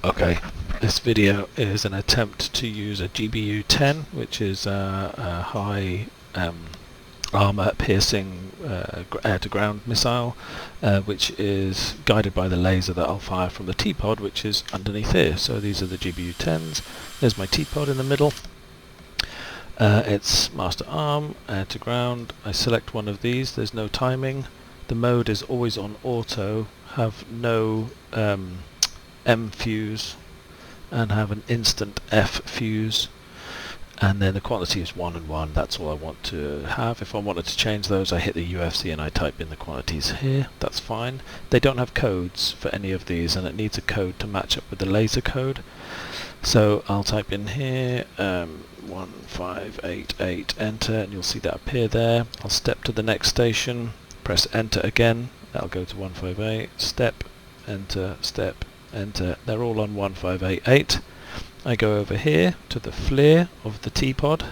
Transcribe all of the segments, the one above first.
Okay, this video is an attempt to use a GBU10, which is a high armour piercing air-to-ground missile, which is guided by the laser that I'll fire from the TPOD, which is underneath here. So these are the GBU10s. There's my TPOD in the middle. It's master arm, air-to-ground. I select one of these. There's no timing. The mode is always on auto. Have no M fuse and have an instant F fuse, and then the quantity is 1 and 1. That's all I want to have. If I wanted to change those, I hit the UFC and I type in the quantities here. That's fine. They don't have codes for any of these, and it needs a code to match up with the laser code. So I'll type in here 1588, enter, and you'll see that appear there. I'll step to the next station, press enter again. That'll go to 158. Step, enter, step, enter. They're all on 1588. I go over here to the flare of the TPOD.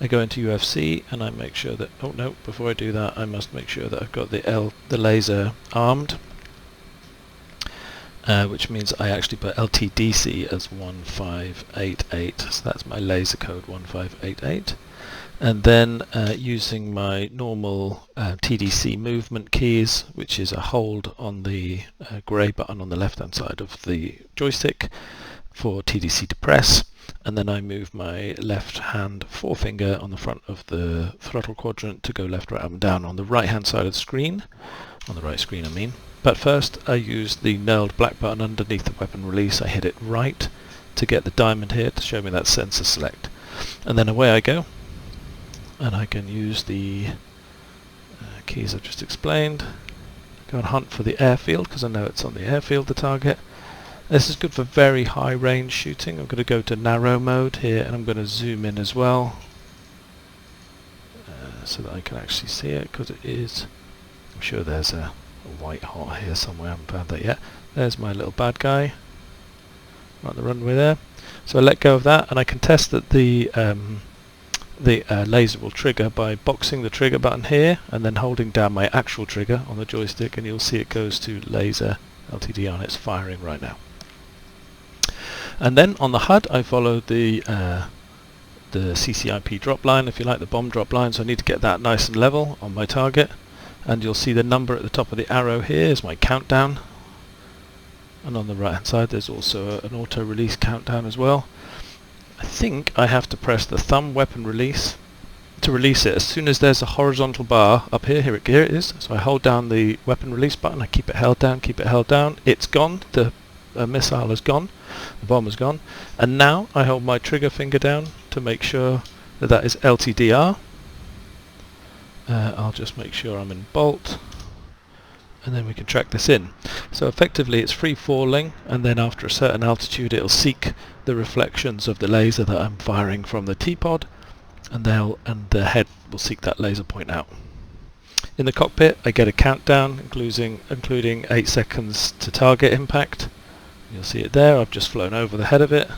I go into UFC and I make sure that, oh no, before I do that I must make sure that I've got the laser armed, which means I actually put LTDC as 1588, so that's my laser code 1588. And then using my normal TDC movement keys, which is a hold on the grey button on the left hand side of the joystick for TDC to press, and then I move my left hand forefinger on the front of the throttle quadrant to go left, right, up and down on the right hand side of the screen, on the right screen I mean. But first I use the knurled black button underneath the weapon release. I hit it right to get the diamond here to show me that sensor select, and then away I go. And I can use the keys I've just explained. Go and hunt for the airfield, because I know it's on the airfield, the target. This is good for very high range shooting. I'm going to go to narrow mode here, and I'm going to zoom in as well, so that I can actually see it, because it is, I'm sure there's a white hot here somewhere, I haven't found that yet. There's my little bad guy right on the runway there. So I let go of that, and I can test that the laser will trigger by boxing the trigger button here and then holding down my actual trigger on the joystick, and you'll see it goes to laser LTD on. It's firing right now. And then on the HUD I follow the CCIP drop line, if you like, the bomb drop line, so I need to get that nice and level on my target, and you'll see the number at the top of the arrow here is my countdown, and on the right hand side there's also an auto release countdown as well. I think I have to press the thumb weapon release to release it. As soon as there's a horizontal bar up here, here it is. So I hold down the weapon release button, I keep it held down, it's gone, the missile is gone, the bomb is gone, and now I hold my trigger finger down to make sure that that is LTDR. I'll just make sure I'm in bolt, and then we can track this in. So effectively it's free falling, and then after a certain altitude it'll seek the reflections of the laser that I'm firing from the TPOD, and the head will seek that laser point out. In the cockpit I get a countdown including 8 seconds to target impact. You'll see it there. I've just flown over the head of it.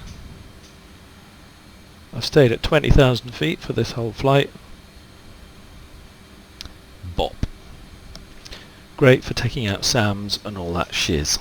I've stayed at 20,000 feet for this whole flight. Bop. Great for taking out SAMs and all that shiz.